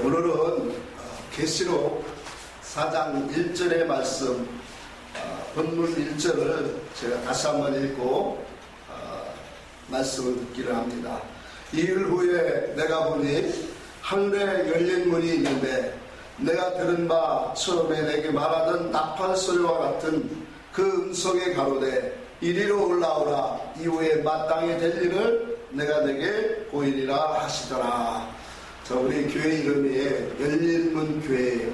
오늘은 계시록 4장 1절의 말씀, 본문 1절을 제가 다시 한번 읽고 말씀을 듣기를 합니다. 이일 후에 내가 보니 하늘에 열린 문이 있는데 내가 들은 바 처음에 내게 말하던 나팔 소리와 같은 그 음성에 가로되 이리로 올라오라. 이후에 마땅히 될 일을 내가 내게 보이리라 하시더라. 자, 우리 교회 이름이 열린문 교회예요.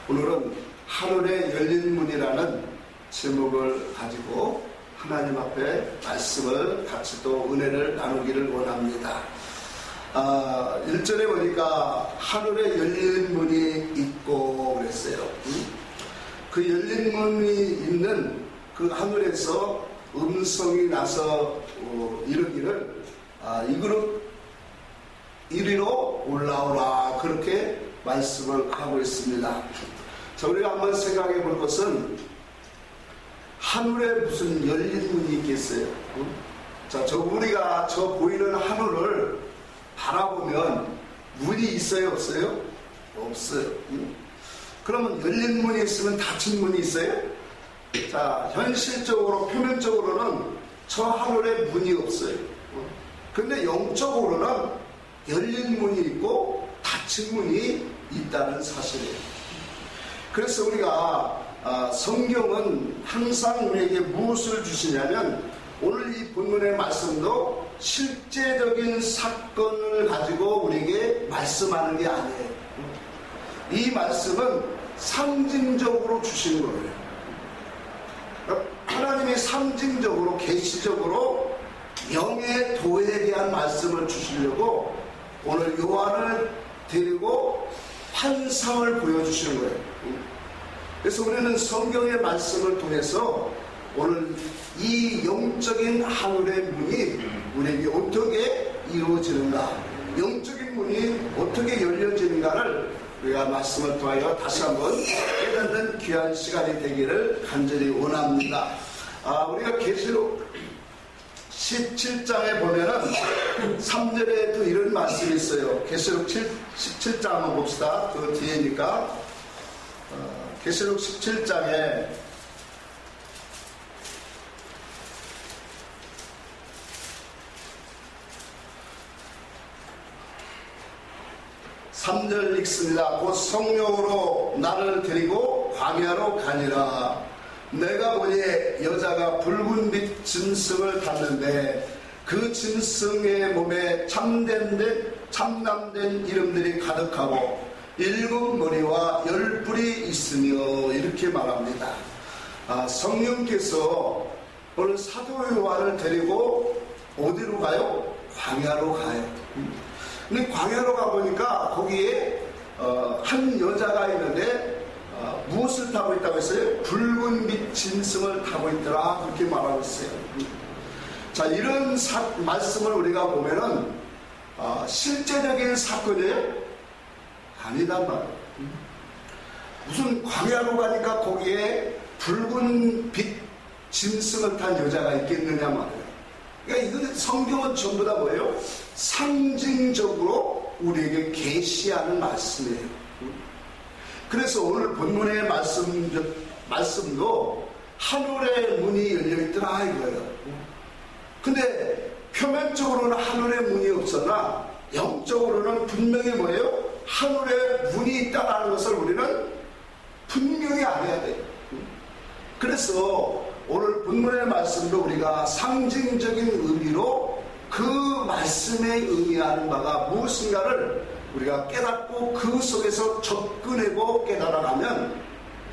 오늘은 하늘에 열린 문이라는 제목을 가지고 하나님 앞에 말씀을 같이 또 은혜를 나누기를 원합니다. 1절에 보니까 하늘에 열린 문이 있고 그랬어요. 그 열린 문이 있는 그 하늘에서 음성이 나서 이르기를 이 그룹 이리로 올라오라, 그렇게 말씀을 하고 있습니다. 자, 우리가 한번 생각해 볼 것은 하늘에 무슨 열린 문이 있겠어요? 자, 우리가 저 보이는 하늘을 바라보면 문이 있어요, 없어요? 없어요. 그러면 열린 문이 있으면 닫힌 문이 있어요? 자, 현실적으로, 표면적으로는 저 하늘에 문이 없어요. 근데 영적으로는 열린 문이 있고 닫힌 문이 있다는 사실이에요. 그래서 우리가 성경은 항상 우리에게 무엇을 주시냐면, 오늘 이 본문의 말씀도 실제적인 사건을 가지고 우리에게 말씀하는 게 아니에요. 이 말씀은 상징적으로 주시는 거예요. 하나님이 상징적으로, 계시적으로 영의 도에 대한 말씀을 주시려고 오늘 요한을 데리고 환상을 보여주시는 거예요. 그래서 우리는 성경의 말씀을 통해서 오늘 이 영적인 하늘의 문이 우리에게 어떻게 이루어지는가, 영적인 문이 어떻게 열려지는가를 우리가 말씀을 통하여 다시 한번 깨닫는 귀한 시간이 되기를 간절히 원합니다. 우리가 계시록 17장에 보면은 3절에 또 이런 말씀이 있어요. 계시록 17장 한번 봅시다. 그 뒤에니까. 계시록 17장에 3절 읽습니다. 곧 성령으로 나를 데리고 광야로 가니라. 내가 보니 여자가 붉은빛 짐승을 탔는데 그 짐승의 몸에 참남된 이름들이 가득하고 7머리와 10뿔이 있으며, 이렇게 말합니다. 성령께서 오늘 사도 요한을 데리고 어디로 가요? 광야로 가요. 근데 광야로 가보니까 거기에 한 여자가 있는데 무엇을 타고 있다고 했어요? 붉은빛 짐승을 타고 있더라, 그렇게 말하고 있어요. 자, 이런 말씀을 우리가 보면은 실제적인 사건이에요? 아니단 말이에요. 무슨 광야로 가니까 거기에 붉은빛 짐승을 탄 여자가 있겠느냐 말이에요. 그러니까 이건 성경은 전부 다 뭐예요? 상징적으로 우리에게 계시하는 말씀이에요. 그래서 오늘 본문의 말씀도 하늘의 문이 열려있더라 이거예요. 근데 표면적으로는 하늘의 문이 없었나 영적으로는 분명히 뭐예요? 하늘에 문이 있다는 것을 우리는 분명히 알아야 돼요. 그래서 오늘 본문의 말씀도 우리가 상징적인 의미로 그 말씀에 의미하는 바가 무엇인가를 우리가 깨닫고 그 속에서 접근하고 깨달아가면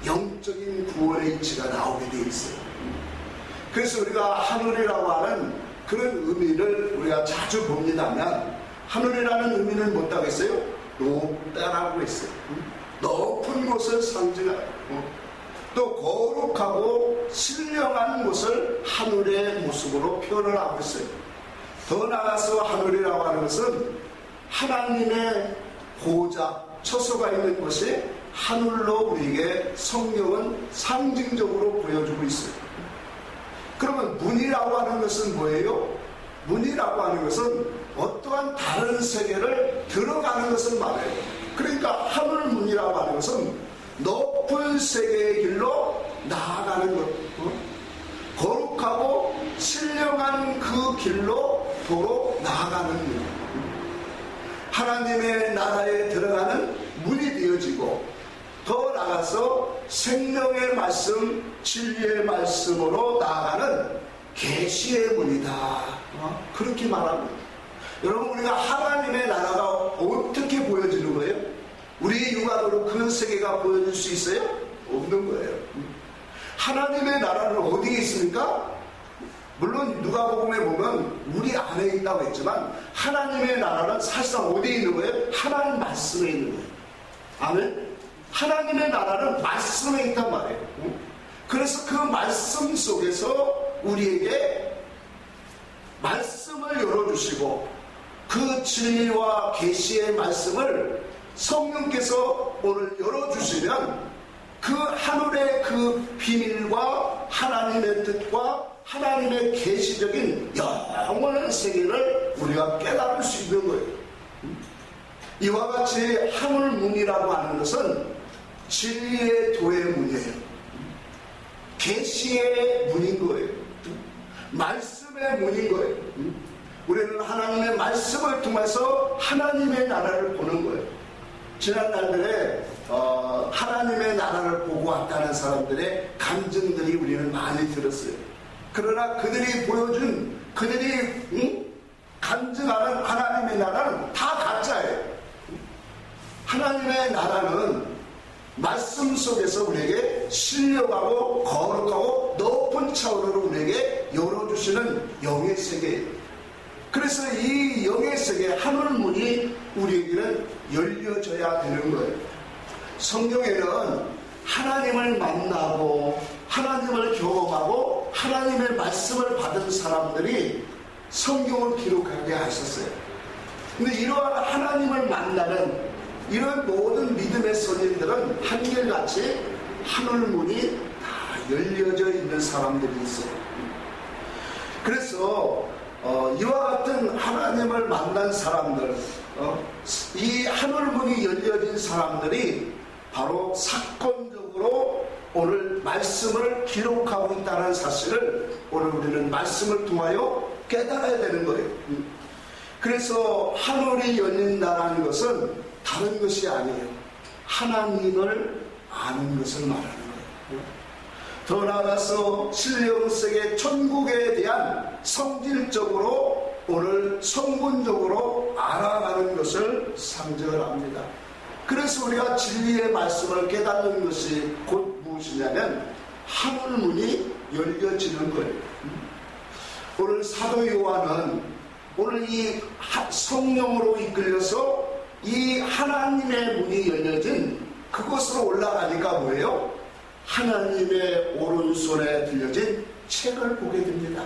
영적인 구원의 이치가 나오게 되어 있어요. 그래서 우리가 하늘이라고 하는 그런 의미를 우리가 자주 봅니다만, 하늘이라는 의미는 뭐라고 했어요? 높다라고 했어요. 높은 곳을 상징하고 또 거룩하고 신령한 곳을 하늘의 모습으로 표현을 하고 있어요. 더 나아가서 하늘이라고 하는 것은 하나님의 보좌, 처소가 있는 곳이 하늘로 우리에게 성경은 상징적으로 보여주고 있어요. 그러면 문이라고 하는 것은 뭐예요? 문이라고 하는 것은 어떠한 다른 세계를 들어가는 것을 말해요. 그러니까 하늘문이라고 하는 것은 높은 세계의 길로 나아가는 것, 거룩하고 신령한 그 길로 도로 나아가는 것, 하나님의 나라에 들어가는 문이 되어지고 더 나아가서 생명의 말씀, 진리의 말씀으로 나아가는 계시의 문이다. 그렇게 말합니다. 여러분, 우리가 하나님의 나라가 어떻게 보여지는 거예요? 우리 육안으로 그 세계가 보여질 수 있어요? 없는 거예요. 하나님의 나라는 어디에 있습니까? 물론 누가복음에 보면 우리 안에 있다고 했지만 하나님의 나라는 사실상 어디에 있는 거예요? 하나님 말씀에 있는 거예요. 아멘? 하나님의 나라는 말씀에 있단 말이에요. 그래서 그 말씀 속에서 우리에게 말씀을 열어주시고 그 진리와 계시의 말씀을 성령께서 오늘 열어주시면 그 하늘의 그 비밀과 하나님의 뜻과 하나님의 계시적인 영원한 세계를 우리가 깨달을 수 있는 거예요. 이와 같이 하늘문이라고 하는 것은 진리의 도의 문이에요. 계시의 문인 거예요. 말씀의 문인 거예요. 우리는 하나님의 말씀을 통해서 하나님의 나라를 보는 거예요. 지난 날들에 하나님의 나라를 보고 왔다는 사람들의 감정들이 우리는 많이 들었어요. 그러나 그들이 보여준, 그들이 간증하는 하나님의 나라는 다 가짜예요. 하나님의 나라는 말씀 속에서 우리에게 신령하고 거룩하고 높은 차원으로 우리에게 열어주시는 영의 세계예요. 그래서 이 영의 세계 하늘문이 우리에게는 열려져야 되는 거예요. 성경에는 하나님을 만나고 하나님을 경험하고 하나님의 말씀을 받은 사람들이 성경을 기록하게 하셨어요. 근데 이러한 하나님을 만나는 이런 모든 믿음의 선인들은 한결같이 하늘문이 다 열려져 있는 사람들이 있어요. 그래서 이와 같은 하나님을 만난 사람들, 이 하늘문이 열려진 사람들이 바로 사건적으로 오늘 말씀을 기록하고 있다는 사실을 오늘 우리는 말씀을 통하여 깨달아야 되는 거예요. 그래서 하늘이 열린다는 것은 다른 것이 아니에요. 하나님을 아는 것을 말하는 거예요. 더 나아가서 신령세계 천국에 대한 성질적으로 오늘 성분적으로 알아가는 것을 상징을 합니다. 그래서 우리가 진리의 말씀을 깨닫는 것이 곧 무엇이냐면 하늘문이 열려지는 거예요. 오늘 사도 요한은 오늘 이 성령으로 이끌려서 이 하나님의 문이 열려진 그곳으로 올라가니까 뭐예요? 하나님의 오른손에 들려진 책을 보게 됩니다.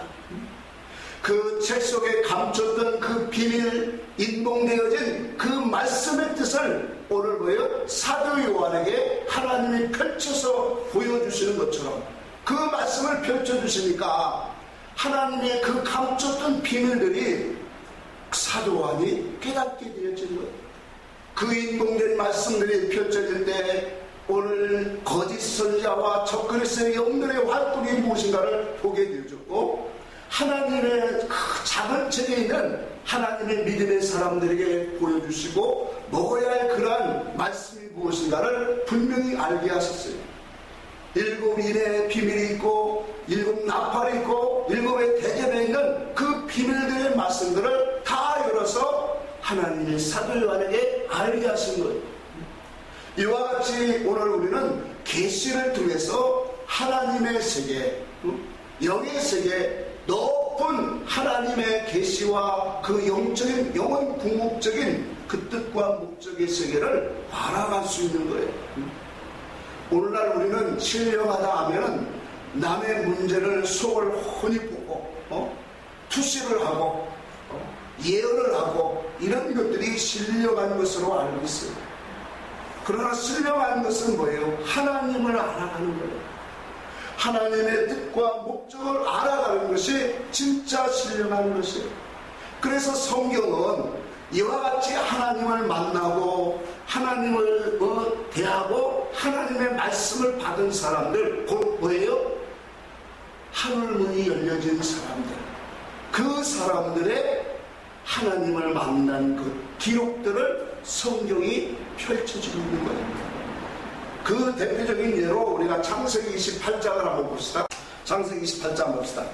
그 책 속에 감췄던 그 비밀, 인봉되어진 그 말씀의 뜻을 오늘 뭐예요? 사도 요한에게 하나님이 펼쳐서 보여주시는 것처럼 그 말씀을 펼쳐주시니까 하나님의 그 감췄던 비밀들이 사도 요한이 깨닫게 되어진 거예요. 그 인봉된 말씀들이 펼쳐질 때 오늘 거짓 선지자와 적그리스도의 영들의 활동이 무엇인가를 보게 되어졌고 하나님의 그 작은 책에 있는 하나님의 믿음의 사람들에게 보여주시고 먹어야 할 그러한 말씀이 무엇인가를 분명히 알게 하셨어요. 7인의 비밀이 있고 7 나팔이 있고 7의 대접에 있는 그 비밀들의 말씀들을 다 열어서 하나님의 사도 요한에게 알게 하신 거예요. 이와 같이 오늘 우리는 계시를 통해서 하나님의 세계, 영의 세계, 높은 하나님의 계시와 그 영적인 영원 궁극적인 그 뜻과 목적의 세계를 알아갈 수 있는 거예요. 오늘날 우리는 신령하다 하면 남의 문제를 속을 훤히 보고 투시를 하고 예언을 하고 이런 것들이 신령한 것으로 알고 있어요. 그러나 신령한 것은 뭐예요? 하나님을 알아가는 거예요. 하나님의 뜻과 목적을 알아가는 것이 진짜 신령한 것이에요. 그래서 성경은 이와 같이 하나님을 만나고 하나님을 대하고 하나님의 말씀을 받은 사람들, 곧 뭐예요? 하늘문이 열려진 사람들, 그 사람들의 하나님을 만난 그 기록들을 성경이 펼쳐지고 있는 거예요. 그 대표적인 예로 우리가 창세기 28장을 한번 봅시다. 창세기 28장 봅시다.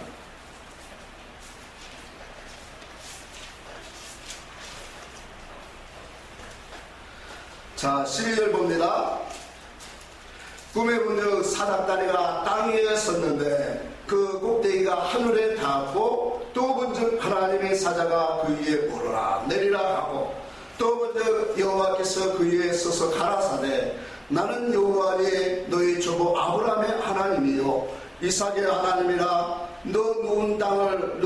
자, 12절 봅니다. 꿈에 본즉 사닥다리가 땅에 섰는데 그 꼭대기가 하늘에 닿았고, 또 본즉 하나님의 사자가 그 위에 오르라 내리라 하고, 또 본즉 여호와께서 그 위에 서서 가라사대 나는 여호와니 너희 조부 아브라함의 하나님이요 이삭의 하나님이라. 너 누운 땅을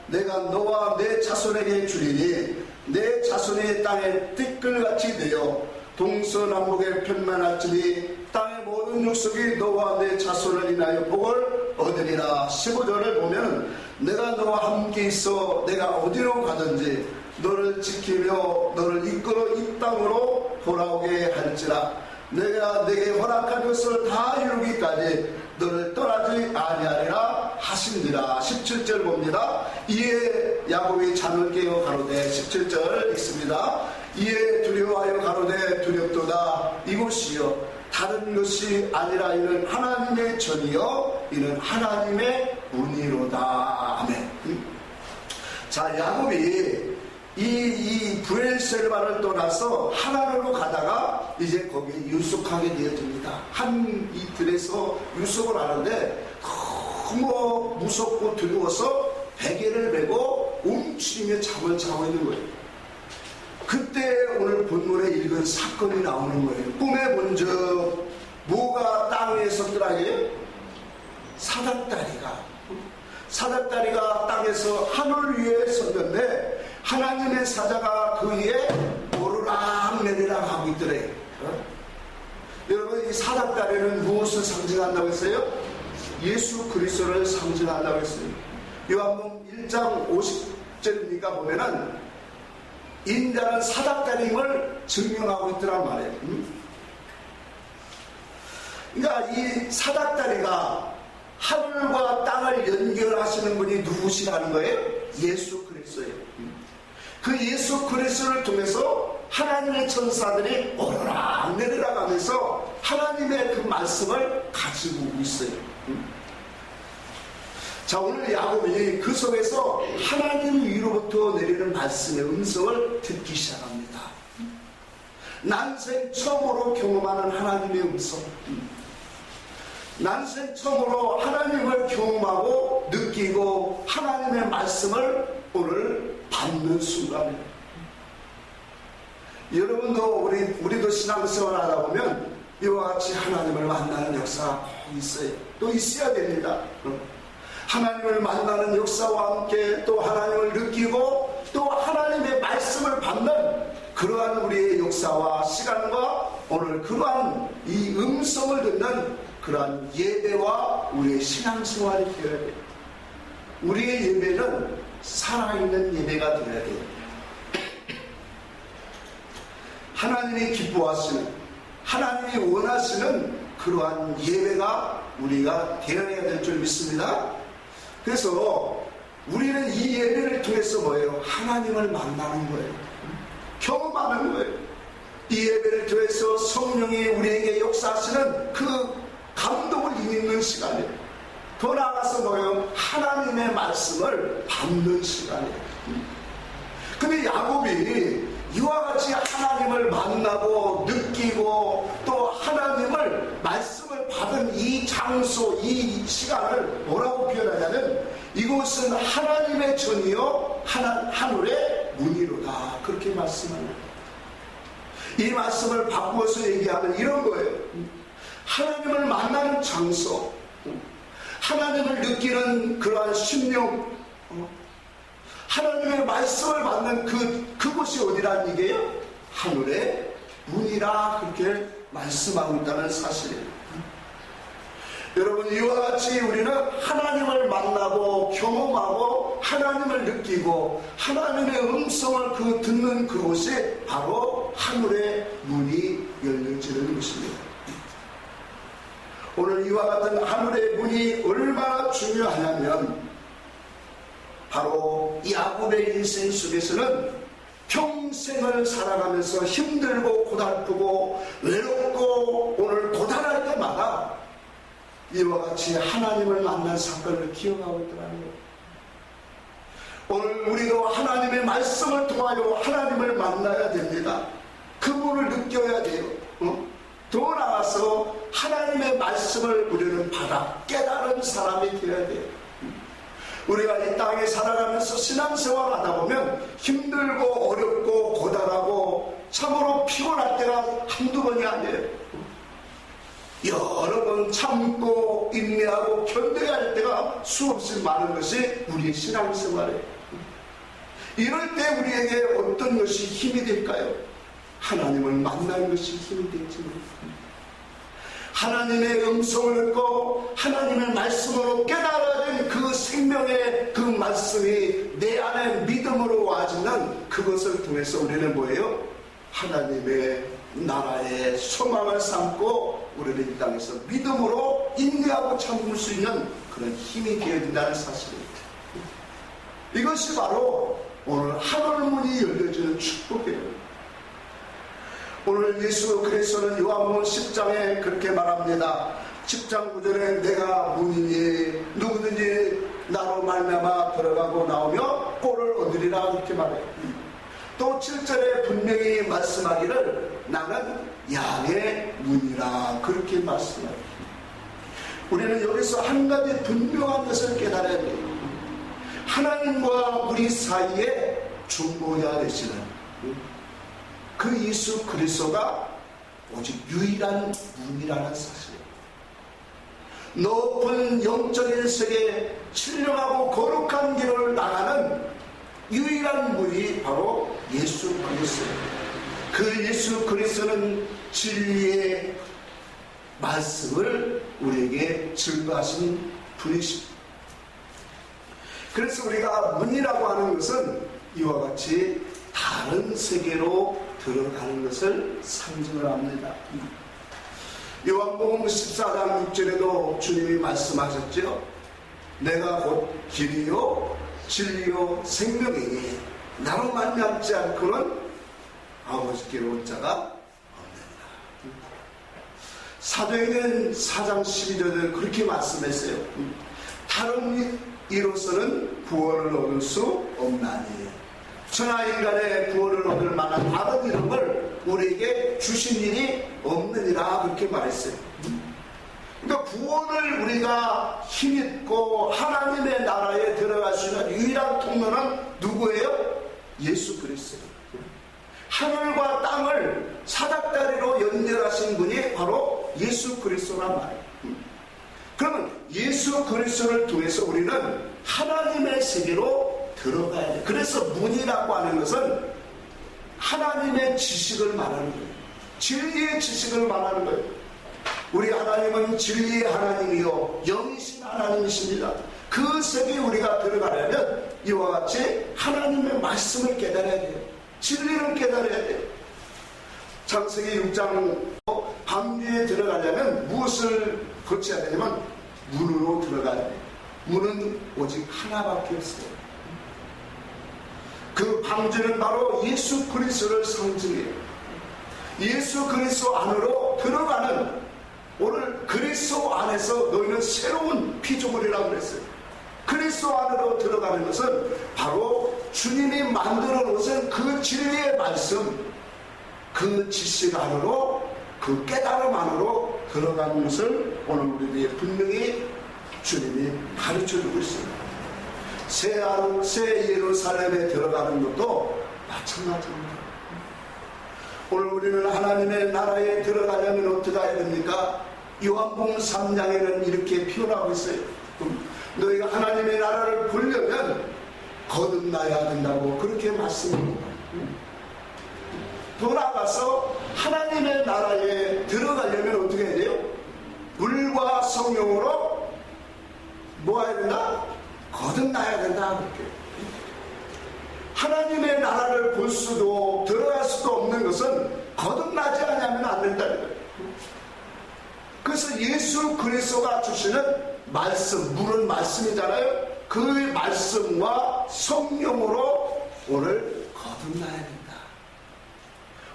내가 너와 내 자손에게 주리니 내 자손이 땅에 띠끌같이 되어 동서남북에 편만할지니 땅의 모든 육속이 너와 내 자손을 인하여 복을 얻으리라. 15절을 보면 내가 너와 함께 있어 내가 어디로 가든지 너를 지키며 너를 이끌어 이 땅으로 돌아오게 할지라. 내가 내게 허락한 것을 다 이루기까지 너를 떠나지 아니하리라 하시니라. 17절 봅니다. 이에 야곱이 잠을 깨어 가로되, 17절 읽습니다. 이에 두려워하여 가로되 두렵도다. 이곳이여 다른 것이 아니라 이는 하나님의 전이요 이는 하나님의 은혜로다. 아멘. 자, 야곱이 이 브엘셀바를 떠나서 하나님으로 가다가 이제 거기에 유숙하게 되어집니다. 한 이틀에서 유숙을 하는데 너무 무섭고 두려워서 베개를 메고 움츠리며 잠을 자고 있는 거예요. 그때 오늘 본문에 읽은 사건이 나오는 거예요. 꿈에 본즉 뭐가 땅에 섰더라고요? 사닥다리가 땅에서 하늘 위에 섰는데 하나님의 사자가 그 위에 오르락 내리락 하고 있더래요. 여러분, 이 사닥다리는 무엇을 상징한다고 했어요? 예수 그리스도를 상징한다고 했어요. 요한복음 1장 50절이니까 보면은 인자는 사닥다림을 증명하고 있더란 말이에요. 그러니까 이 사닥다리가 하늘과 땅을 연결하시는 분이 누구시라는 거예요? 예수 그리스도예요. 그 예수 그리스도를 통해서 하나님의 천사들이 오르락 내리락 하면서 하나님의 그 말씀을 가지고 있어요. 자, 오늘 야곱이 그 속에서 하나님 위로부터 내리는 말씀의 음성을 듣기 시작합니다. 난생 처음으로 경험하는 하나님의 음성, 난생 처음으로 하나님을 경험하고 느끼고 하나님의 말씀을 오늘 받는 순간이에요. 여러분도 우리도 신앙생활 하다 보면 이와 같이 하나님을 만나는 역사가 있어요. 또 있어야 됩니다. 하나님을 만나는 역사와 함께 또 하나님을 느끼고 또 하나님의 말씀을 받는 그러한 우리의 역사와 시간과 오늘 그러한 이 음성을 듣는 그러한 예배와 우리의 신앙생활이 되어야 돼요. 우리의 예배는 살아있는 예배가 되어야 돼요. 하나님이 기뻐하시는, 하나님이 원하시는 그러한 예배가 우리가 되어야 될 줄 믿습니다. 그래서 우리는 이 예배를 통해서 뭐예요? 하나님을 만나는 거예요. 경험하는 거예요. 이 예배를 통해서 성령이 우리에게 역사하시는 그 감동을 힘입는 시간이에요. 더 나아가서 뭐예요? 하나님의 말씀을 받는 시간이에요. 근데 야곱이 이와 같이 하나님을 만나고 느끼고 또 하나님을 말씀을 받은 이 장소, 이 시간을 뭐라고 표현하냐면 이곳은 하나님의 전이요 하늘의 문이로다, 그렇게 말씀합니다. 이 말씀을 바꾸어서 얘기하면 이런 거예요. 하나님을 만나는 장소, 하나님을 느끼는 그러한 심령, 하나님의 말씀을 받는 그곳이 어디라는 얘기예요? 하늘의 문이라 그렇게 말씀하고 있다는 사실이에요. 여러분, 이와 같이 우리는 하나님을 만나고 경험하고 하나님을 느끼고 하나님의 음성을 듣는 그곳이 바로 하늘의 문이 열려지는 것입니다. 오늘 이와 같은 하늘의 문이 얼마나 중요하냐면, 바로 야곱의 인생 속에서는 평생을 살아가면서 힘들고 고달프고 외롭고 오늘 고단할 때마다 이와 같이 하나님을 만난 사건을 기억하고 있더라는 거예요. 오늘 우리도 하나님의 말씀을 통하여 하나님을 만나야 됩니다. 그분을 느껴야 돼요. 더 나아가서 하나님의 말씀을 우리는 받아 깨달은 사람이 되어야 돼요. 우리가 이 땅에 살아가면서 신앙생활 하다 보면 힘들고 어렵고 고달하고 참으로 피곤할 때가 한두 번이 아니에요. 여러 번 참고 인내하고 견뎌야 할 때가 수없이 많은 것이 우리의 신앙생활이에요. 이럴 때 우리에게 어떤 것이 힘이 될까요? 하나님을 만나는 것이 힘이 되지. 하나님의 음성을 듣고 하나님의 말씀으로 깨달아야 된 그 생명의 그 말씀이 내 안에 믿음으로 와지는 그것을 통해서 우리는 뭐예요? 하나님의 나라의 소망을 삼고 우리는 이 땅에서 믿음으로 인내하고 참을 수 있는 그런 힘이 되어야 된다는 사실입니다. 이것이 바로 오늘 하늘문이 열려지는 축복이에요. 오늘 예수 그리스도는 요한복음 10장에 그렇게 말합니다. 10장 9절에 내가 문이니 누구든지 나로 말미암아 들어가고 나오며 꼴을 얻으리라 이렇게 말해요. 또 7절에 분명히 말씀하기를 나는 양의 문이라 그렇게 말씀해요. 우리는 여기서 한 가지 분명한 것을 깨달아야 돼요. 하나님과 우리 사이에 중보자 되시는 그 예수 그리스도가 오직 유일한 문이라는 사실이에요. 높은 영적인 세계에 신령하고 거룩한 길을 나가는 유일한 문이 바로 예수 그리스도예요. 그 예수 그리스도는 진리의 말씀을 우리에게 증거하신 분이십니다. 그래서 우리가 문이라고 하는 것은 이와 같이 다른 세계로 들어가는 것을 상징을 합니다. 요한복음 14장 6절에도 주님이 말씀하셨죠. 내가 곧 길이요 진리요 생명이니 나로 말미암지 않고는 아버지께로 올 자가 없느니라. 사도행전 4장 12절에 그렇게 말씀했어요. 다른 이로서는 구원을 얻을 수 없나니 천하인간의 구원을 얻을 만한 다른 이름을 우리에게 주신 일이 없느니라 그렇게 말했어요. 그러니까 구원을 우리가 힘있고 하나님의 나라에 들어갈 수 있는 유일한 통로는 누구예요? 예수 그리스도예요. 하늘과 땅을 사닥다리로 연결하신 분이 바로 예수 그리스도란 말이에요. 그러면 예수 그리스도를 통해서 우리는 하나님의 세계로 들어가야 돼요. 그래서 문이라고 하는 것은 하나님의 지식을 말하는 거예요. 진리의 지식을 말하는 거예요. 우리 하나님은 진리의 하나님이요 영이신 하나님이십니다. 그 세계에 우리가 들어가려면 이와 같이 하나님의 말씀을 깨달아야 돼요. 진리를 깨달아야 돼요. 창세기 6장 방주에 들어가려면 무엇을 거쳐야 되냐면 문으로 들어가야 돼요. 문은 오직 하나밖에 없어요. 그 방주는 바로 예수 그리스도를 상징해요. 예수 그리스도 안으로 들어가는, 오늘 그리스도 안에서 너희는 새로운 피조물이라고 그랬어요. 그리스도 안으로 들어가는 것은 바로 주님이 만들어 놓으신 그 진리의 말씀, 그 지식 안으로, 그 깨달음 안으로 들어가는 것을 오늘 우리에게 분명히 주님이 가르쳐주고 있습니다. 새 예루살렘에 들어가는 것도 마찬가지입니다. 오늘 우리는 하나님의 나라에 들어가려면 어떻게 해야 됩니까? 요한복음 3장에는 이렇게 표현하고 있어요. 너희가 하나님의 나라를 보려면 거듭나야 된다고 그렇게 말씀합니다. 돌아가서 하나님의 나라에 들어가려면 어떻게 해야 돼요? 물과 성령으로 뭐 해야 된다? 거듭나야 된다. 그렇게. 하나님의 나라를 볼 수도 들어갈 수도 없는 것은 거듭나지 않으면 안 된다는 거예요. 그래서 예수 그리스도가 주시는 말씀, 물은 말씀이잖아요. 그 말씀과 성령으로 오늘 거듭나야 된다.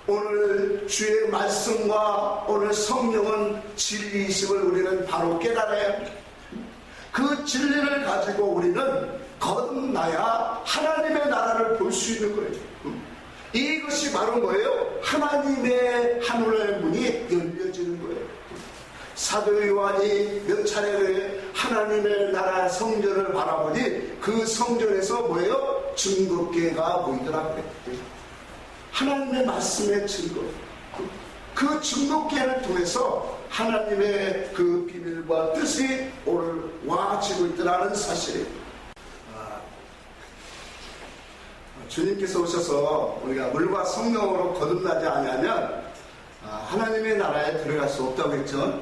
오늘 주의 말씀과 오늘 성령은 진리이심을 우리는 바로 깨달아야 합니다. 그 진리를 가지고 우리는 거듭나야 하나님의 나라를 볼 수 있는 거예요. 이것이 바로 뭐예요? 하나님의 하늘의 문이 열려지는 거예요. 사도 요한이 몇 차례 하나님의 나라 성전을 바라보니 그 성전에서 뭐예요? 증거궤가 보이더라고요. 하나님의 말씀의 증거. 그 증거궤를 통해서 하나님의 그 비밀과 뜻이 오늘 와지고 있더라는 사실이에요. 주님께서 오셔서 우리가 물과 성령으로 거듭나지 않으면 하나님의 나라에 들어갈 수 없다고 했죠.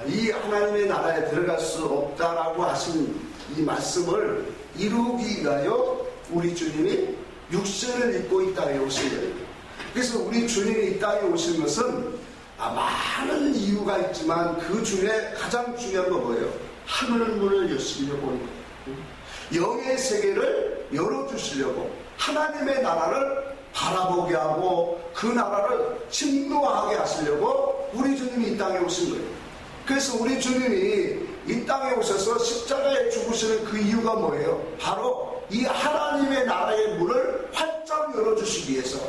이 하나님의 나라에 들어갈 수 없다라고 하신 이 말씀을 이루기 위하여 우리 주님이 육신을 입고 이 땅에 오신 거예요. 그래서 우리 주님이 이 땅에 오신 것은 많은 이유가 있지만 그 중에 가장 중요한 건 뭐예요? 하늘문을 여시려고 온 거예요. 영의 세계를 열어주시려고 하나님의 나라를 바라보게 하고 그 나라를 침노하게 하시려고 우리 주님이 이 땅에 오신 거예요. 그래서 우리 주님이 이 땅에 오셔서 십자가에 죽으시는 그 이유가 뭐예요? 바로 이 하나님의 나라의 문을 활짝 열어주시기 위해서,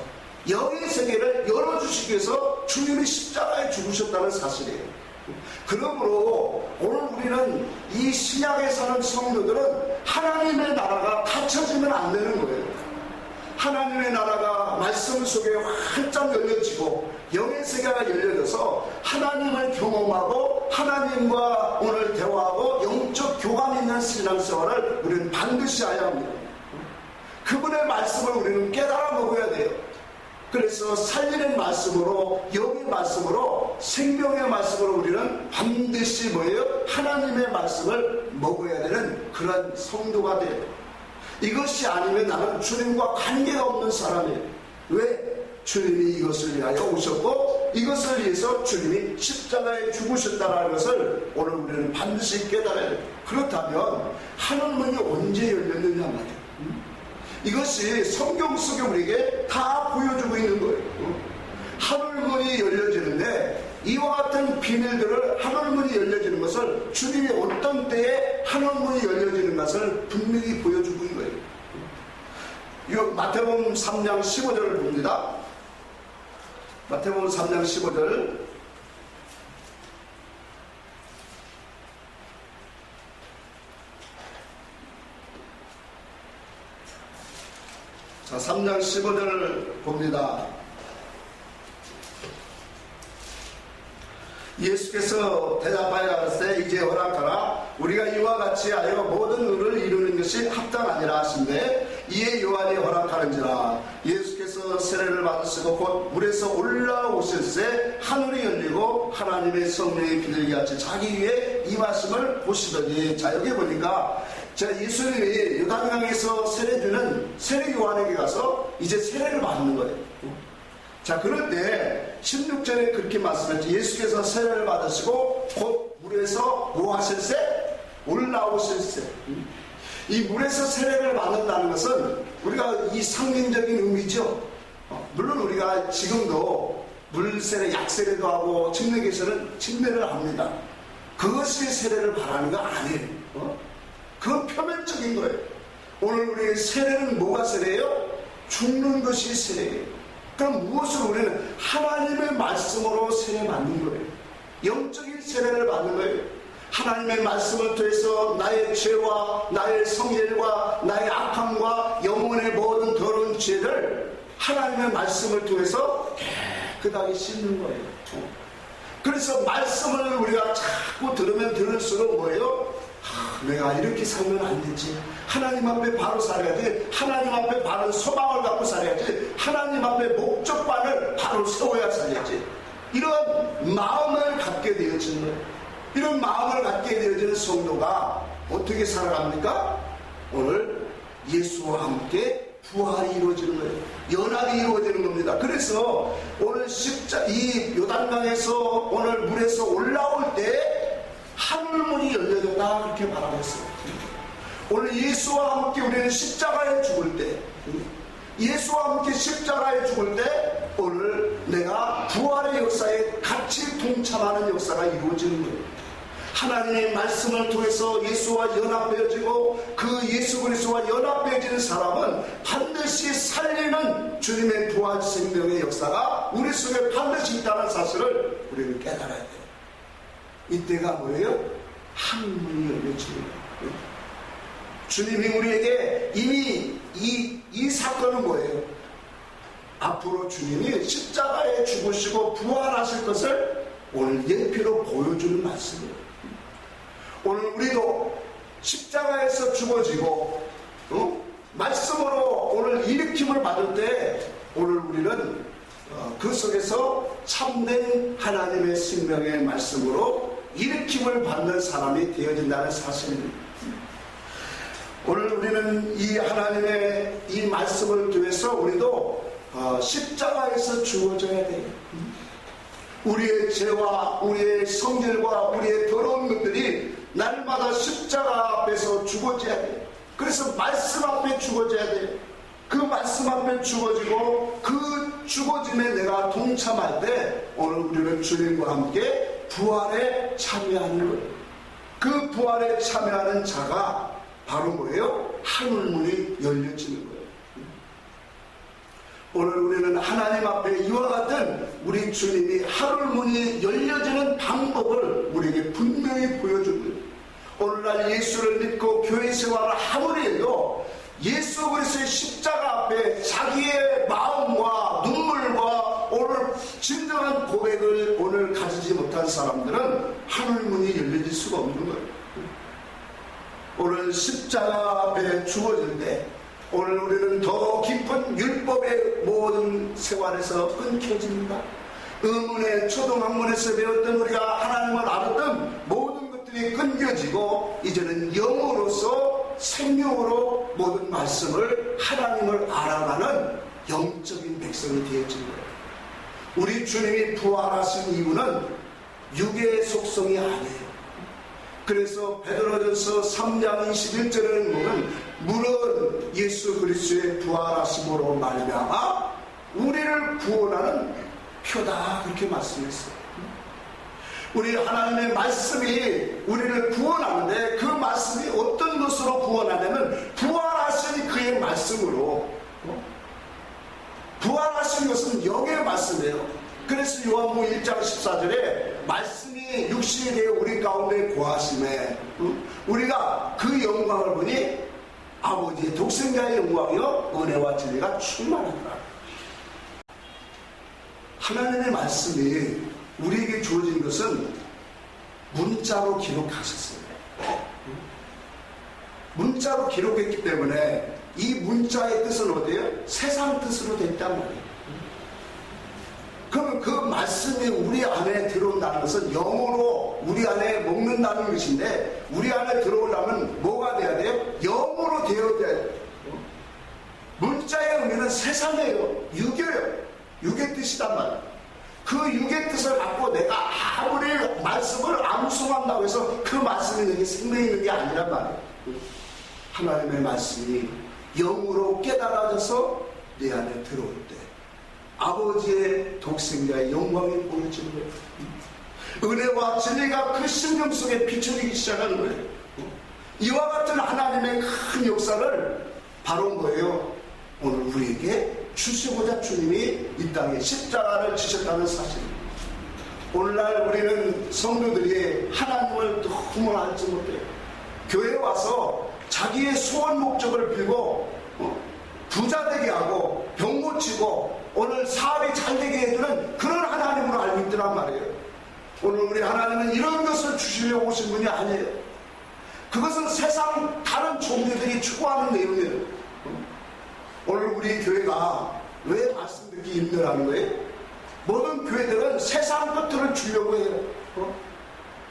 영의 세계를 열어주시기 위해서 주님이 십자가에 죽으셨다는 사실이에요. 그러므로 오늘 우리는 이 신약에 사는 성도들은 하나님의 나라가 닫혀지면 안 되는 거예요. 하나님의 나라가 말씀 속에 활짝 열려지고 영의 세계가 열려져서 하나님을 경험하고 하나님과 오늘 대화하고 영적 교감 있는 신앙생활을 우리는 반드시 해야 합니다. 그분의 말씀을 우리는 깨달아 먹어야 돼요. 그래서 살리는 말씀으로, 영의 말씀으로, 생명의 말씀으로 우리는 반드시 뭐예요? 하나님의 말씀을 먹어야 되는 그런 성도가 돼요. 이것이 아니면 나는 주님과 관계가 없는 사람이에요. 왜? 주님이 이것을 위하여 오셨고 이것을 위해서 주님이 십자가에 죽으셨다는 것을 오늘 우리는 반드시 깨달아야 돼요. 그렇다면 하늘문이 언제 열렸느냐 말이에요. 이것이 성경 속에 우리에게 다 보여주고 있는 거예요. 하늘문이 열려지는데 이와 같은 비밀들을 하늘문이 열려지는 것을 주님이 어떤 때에 하늘문이 열려지는 것을 분명히 보여주고 있는 거예요. 이 마태복음 3장 15절을 봅니다. 마태복음 3장 15절. 자, 3장 15절을 봅니다. 예수께서 대답하여 가라사대 이제 허락하라. 우리가 이와 같이 하여 모든 의를 이루는 것이 합당하니라 하신대 이에 요한이 허락하는지라. 예수께서 세례를 받으시고 곧 물에서 올라오실새 하늘이 열리고 하나님의 성령이 비둘기 같이 자기 위에 임하심을 보시더니. 자, 여기 보니까 예수님이 요단강에서 세례 주는 세례 요한에게 가서 이제 세례를 받는 거예요. 자, 그런데 16절에 그렇게 말씀했죠. 예수께서 세례를 받으시고 곧 물에서 뭐 하실세? 올라오실세. 이 물에서 세례를 받는다는 것은 우리가 이 상징적인 의미죠. 물론 우리가 지금도 물세례, 약세례도 하고 침례교에서는 침례를 합니다. 그것이 세례를 바라는 거 아니에요. 그건 표면적인 거예요. 오늘 우리의 세례는 뭐가 세례예요? 죽는 것이 세례예요. 그럼 무엇을 우리는 하나님의 말씀으로 세례 받는 거예요. 영적인 세례를 받는 거예요. 하나님의 말씀을 통해서 나의 죄와 나의 성질과 나의 악함과 영혼의 모든 더러운 죄를 하나님의 말씀을 통해서 깨끗하게 씻는 거예요. 그래서 말씀을 우리가 자꾸 들으면 들을수록 뭐예요? 내가 이렇게 살면 안 되지. 하나님 앞에 바로 살아야지. 하나님 앞에 바른 소망을 갖고 살아야지. 하나님 앞에 목적관을 바로 세워야 살아야지. 이런 마음을 갖게 되어지는 거예요. 이런 마음을 갖게 되어지는 성도가 어떻게 살아갑니까? 오늘 예수와 함께 부활이 이루어지는 거예요. 연합이 이루어지는 겁니다. 그래서 오늘 이 요단강에서 오늘 물에서 올라올 때 하늘문이 열려졌다 그렇게 말하고 있어요. 오늘 예수와 함께 우리는 십자가에 죽을 때, 예수와 함께 십자가에 죽을 때 오늘 내가 부활의 역사에 같이 동참하는 역사가 이루어지는 거예요. 하나님의 말씀을 통해서 예수와 연합되어지고 그 예수 그리스도와 연합되어지는 사람은 반드시 살리는 주님의 부활 생명의 역사가 우리 속에 반드시 있다는 사실을 우리는 깨달아야 돼요. 이때가 뭐예요? 하늘문이 열려지는 거예요. 주님이 우리에게 이미 이 사건은 뭐예요? 앞으로 주님이 십자가에 죽으시고 부활하실 것을 오늘 예표로 보여주는 말씀이에요. 오늘 우리도 십자가에서 죽어지고 말씀으로 오늘 일으킴을 받을 때 오늘 우리는 그 속에서 참된 하나님의 생명의 말씀으로 일으킴을 받는 사람이 되어진다는 사실입니다. 오늘 우리는 이 하나님의 이 말씀을 통해서 우리도 십자가에서 죽어져야 돼요. 우리의 죄와 우리의 성질과 우리의 더러운 것들이 날마다 십자가 앞에서 죽어져야 돼요. 그래서 말씀 앞에 죽어져야 돼요. 그 말씀 앞에 죽어지고 그 죽어짐에 내가 동참할 때 오늘 우리는 주님과 함께 부활에 참여하는 거예요. 그 부활에 참여하는 자가 바로 뭐예요? 하늘문이 열려지는 거예요. 오늘 우리는 하나님 앞에 이와 같은 우리 주님이 하늘문이 열려지는 방법을 우리에게 분명히 보여줍니다. 오늘날 예수를 믿고 교회 생활을 하더라도 예수 그리스도의 십자가 앞에 자기의 마음과 눈물과 오늘 진정한 고백을 오늘 가지지 못한 사람들은 하늘문이 열려질 수가 없는 거예요. 오늘 십자가 앞에 죽어질 때 오늘 우리는 더 깊은 율법의 모든 생활에서 끊겨집니다. 의문의 초등학문에서 배웠던 우리가 하나님을 알았던 모든 것들이 끊겨지고 이제는 영으로서 생명으로 모든 말씀을 하나님을 알아가는 영적인 백성이 되어진 거예요. 우리 주님이 부활하신 이유는 육의 속성이 아니에요. 그래서 베드로전서 3장 21절에는 보면 물은 예수 그리스도의 부활하심으로 말미암아 우리를 구원하는 표다 그렇게 말씀했어요. 우리 하나님의 말씀이 우리를 구원하는데 그 말씀이 어떤 것으로 구원하냐면 부활하신 그의 말씀으로 부활하신 것은 영의 말씀이에요. 그래서 요한복음 1장 14절에 말씀이 육신이 되어 우리 가운데 거하심에 우리가 그 영광을 보니 아버지의 독생자의 영광이요 은혜와 진리가 충만하더라. 하나님의 말씀이 우리에게 주어진 것은 문자로 기록하셨어요. 문자로 기록했기 때문에 이 문자의 뜻은 어디예요? 세상 뜻으로 됐단 말이에요. 그러면 그 말씀이 우리 안에 들어온다는 것은 영으로 우리 안에 먹는다는 것인데 우리 안에 들어오려면 뭐가 돼야 돼요? 영으로 되어야 돼요. 문자의 의미는 세상이에요. 육이에요. 육의 뜻이단 말이에요. 그 육의 뜻을 갖고 내가 아무리 말씀을 암송한다고 해서 그 말씀이 내게 생명이 있는 게 아니란 말이에요. 하나님의 말씀이 영으로 깨달아져서 내 안에 들어올 때 아버지의 독생자의 영광이 보여지는 거예요. 은혜와 진리가 그 심령 속에 비춰지기 시작하는 거예요. 이와 같은 하나님의 큰 역사를 바로 뭐예요? 오늘 우리에게 주시고자 주님이 이 땅에 십자가를 지셨다는 사실입니다. 오늘날 우리는 성도들이 하나님을 너무 알지 못해요. 교회에 와서 자기의 소원 목적을 빌고 부자 되게 하고 병 고치고 오늘 사업이 잘 되게 해주는 그런 하나님으로 알고 있더란 말이에요. 오늘 우리 하나님은 이런 것을 주시려고 오신 분이 아니에요. 그것은 세상 다른 종교들이 추구하는 내용이에요. 오늘 우리 교회가 왜 말씀 듣기 힘들어하는 거예요? 모든 교회들은 세상 것들을 주려고 해요.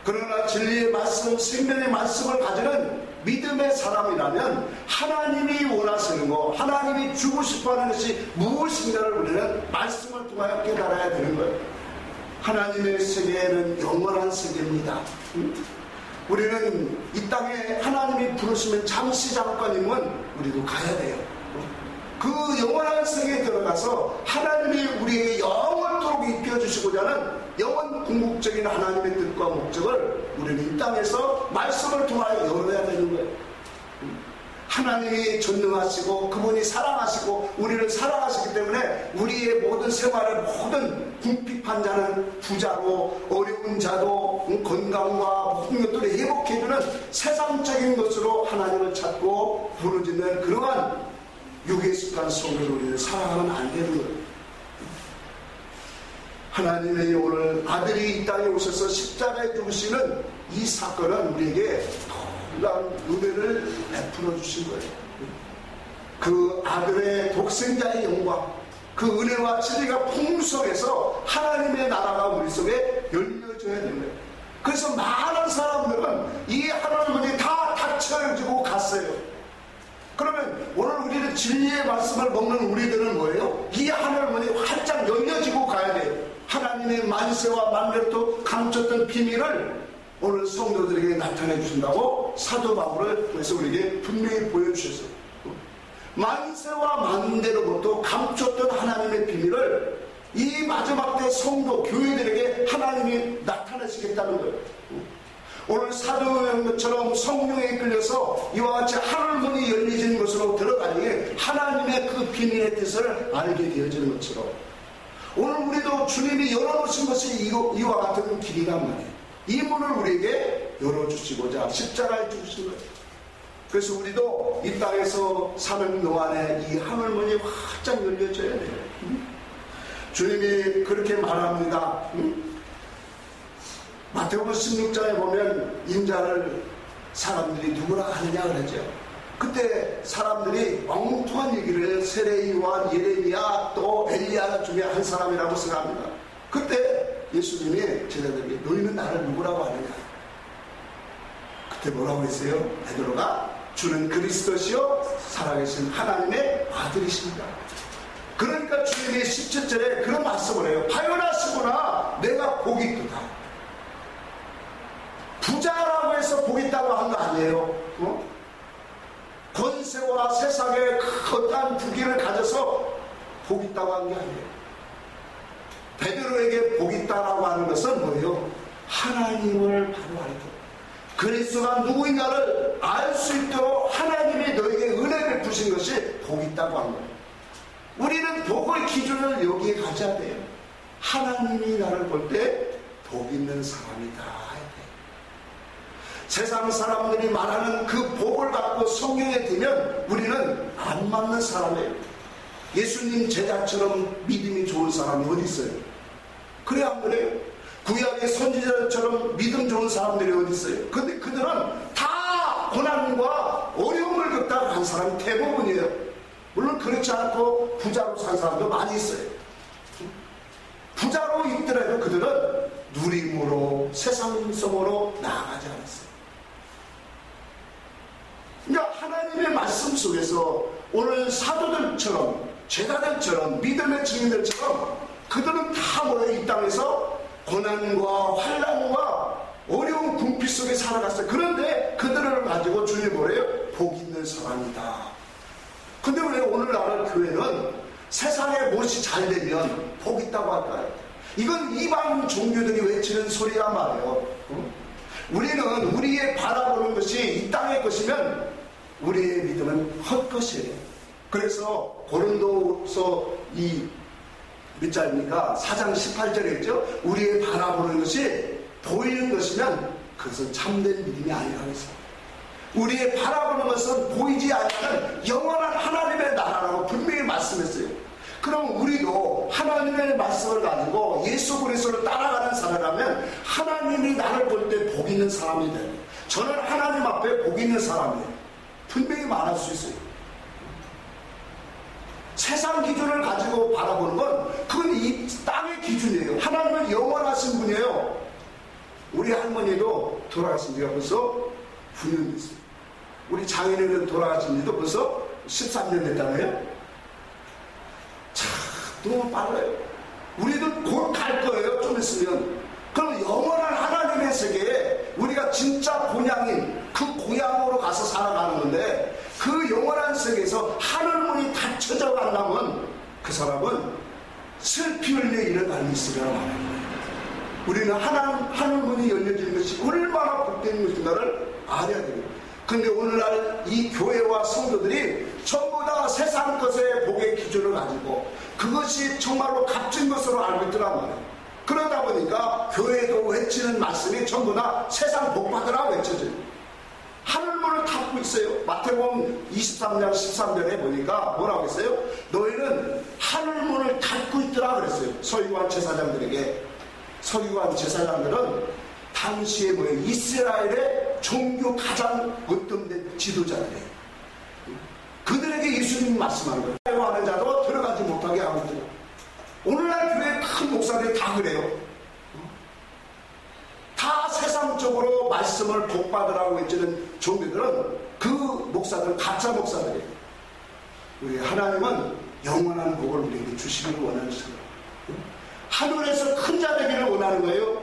그러나 진리의 말씀, 생명의 말씀을 가지는 믿음의 사람이라면 하나님이 원하시는 것, 하나님이 주고 싶어하는 것이 무엇인가를 우리는 말씀을 통하여 깨달아야 되는 거예요. 하나님의 세계는 영원한 세계입니다. 우리는 이 땅에 하나님이 부르시면 잠시 잠깐이면 우리도 가야 돼요. 그 영원한 세계에 들어가서 하나님이 우리에게 영원토록 입혀주시고자 하는 영원 궁극적인 하나님의 뜻과 목적을 우리는 이 땅에서 말씀을 통하여 열어야 되는 거예요. 하나님이 전능하시고 그분이 사랑하시고 우리를 사랑하시기 때문에 우리의 모든 생활의 모든 궁핍한 자는 부자로, 어려운 자도 건강과 모든 것들을 회복해주는 세상적인 것으로 하나님을 찾고 부르짖는 그러한 육에 속한 성도를 우리는 사랑하면 안 되는 거예요. 하나님의 오늘 아들이 이 땅에 오셔서 십자가에 죽으시는 이 사건은 우리에게 놀라운 은혜를 베풀어 주신 거예요. 그 아들의 독생자의 영광, 그 은혜와 진리가 풍성해서 하나님의 나라가 우리 속에 열려져야 되는 거예요. 그래서 많은 사람들은 이 하나님이 다 닫혀지고 갔어요. 그러면 오늘 우리는 진리의 말씀을 먹는 우리들은 뭐예요? 이 하늘문이 활짝 열려지고 가야 돼요. 하나님의 만세와 만멸도 감췄던 비밀을 오늘 성도들에게 나타내 주신다고 사도 바울을 그래서 우리에게 분명히 보여주셨어요. 만세와 만대로부터 감췄던 하나님의 비밀을 이 마지막 때 성도 교회들에게 하나님이 나타내시겠다는 거예요. 오늘 사도의 것처럼 성령에 이끌려서 이와 같이 하늘문이 열리진 것으로 들어가니 하나님의 그 비밀의 뜻을 알게 되어지는 것처럼 오늘 우리도 주님이 열어놓으신 것이 이와 같은 길이란 말이에요. 이 문을 우리에게 열어주시고자 십자가에 죽으신 거예요. 그래서 우리도 이 땅에서 사는 동안에 이 하늘문이 활짝 열려져야 돼요. 주님이 그렇게 말합니다. 마태복음 16장에 보면 인자를 사람들이 누구라 하느냐 그러죠. 그때 사람들이 엉뚱한 얘기를 세례요한, 예레미야 또 엘리야 중에 한 사람이라고 생각합니다. 그때 예수님이 제자들에게 너희는 나를 누구라고 하느냐. 그때 뭐라고 했어요? 베드로가 주는 그리스도시요 살아계신 하나님의 아들이십니다. 그러니까 주님이 17절에 그런 말씀을 해요. 하여나시구나 내가 복이 있도다. 부자라고 해서 복 있다고 한 거 아니에요. 권세와 세상의 거대한 부귀를 가져서 복 있다고 한 게 아니에요. 베드로에게 복 있다라고 하는 것은 뭐예요? 하나님을 바로 알고 그리스도가 누구인가를 알 수 있도록 하나님이 너에게 은혜를 부신 것이 복 있다고 한 거예요. 우리는 복의 기준을 여기에 가져야 돼요. 하나님이 나를 볼 때 복 있는 사람이다. 세상 사람들이 말하는 그 복을 갖고 성경에 들면 우리는 안 맞는 사람이에요. 예수님 제자처럼 믿음이 좋은 사람이 어디 있어요? 그래 안 그래요? 구약의 선지자처럼 믿음 좋은 사람들이 어디 있어요? 근데 그들은 다 고난과 어려움을 겪다가 간 사람이 대부분이에요. 물론 그렇지 않고 부자로 산 사람도 많이 있어요. 부자로 있더라도 그들은 누림으로 세상성으로 나아가지 않았어요. 그러니까 하나님의 말씀 속에서 오늘 사도들처럼 제자들처럼 믿음의 증인들처럼 그들은 다 뭐예요? 이 땅에서 고난과 환난과 어려운 궁핍 속에 살아갔어요. 그런데 그들을 가지고 주님이 뭐래요? 복 있는 사람이다. 근데 왜 오늘날 교회는 세상에 무엇이 잘 되면 복 있다고 할까요? 이건 이방 종교들이 외치는 소리란 말이에요. 우리는 우리의 바라보는 것이 이 땅의 것이면 우리의 믿음은 헛것이에요. 그래서 고린도서 몇 절입니까? 4장 18절에 있죠. 우리의 바라보는 것이 보이는 것이면 그것은 참된 믿음이 아니라고 했어요. 우리의 바라보는 것은 보이지 않는 영원한 하나님의 나라라고 분명히 말씀했어요. 그럼 우리도 하나님의 말씀을 가지고 예수 그리스도를 따라가는 사람이라면 하나님이 나를 볼 때 복 있는 사람이 돼요. 저는 하나님 앞에 복 있는 사람이에요. 분명히 말할 수 있어요. 세상 기준을 가지고 바라보는 건 그건 이 땅의 기준이에요. 하나님은 영원하신 분이에요. 우리 할머니도 돌아가신 지가 벌써 9년 됐어요. 우리 장인어른 돌아가신 지도 벌써 13년 됐다고요? 참 너무 빨라요. 우리도 곧 갈 거예요. 좀 있으면. 그럼 영원한 하나님의 세계에 우리가 진짜 본향인 그 고향으로 가서 살아가는 건데, 그 영원한 세계에서 하늘문이 닫혀져 간다면 그 사람은 슬피 흘려 일어날 있으리라고 하는 거예요. 우리는 하늘문이 열려지는 것이 얼마나 복된 것인가를 알아야 됩니다. 근데 오늘날 이 교회와 성도들이 전부 다 세상 것의 복의 기준을 가지고 그것이 정말로 값진 것으로 알고 있더란 말이에요. 그러다 보니까 교회도 외치는 말씀이 전부 다 세상 복 받으라 외쳐져요. 하늘문을 닫고 있어요. 마태복음 23장 13절에 보니까 뭐라고 했어요? 너희는 하늘문을 닫고 있더라 그랬어요. 서기관 제사장들에게. 서기관 제사장들은 당시에 뭐예요? 이스라엘의 종교 가장 어떤 지도자들이에요. 그들에게 예수님이 말씀하는 거예요. 하는 자도 들어가지 못하게 하고 있어요. 오늘날 교회 큰 목사들이 다 그래요. 다 세상적으로 말씀을 복받으라고 외치는 종교들은 그 목사들은 가짜 목사들이에요. 우리 하나님은 영원한 복을 우리에게 주시기를 원하시는 거예요. 하늘에서 큰 자 되기를 원하는 거예요.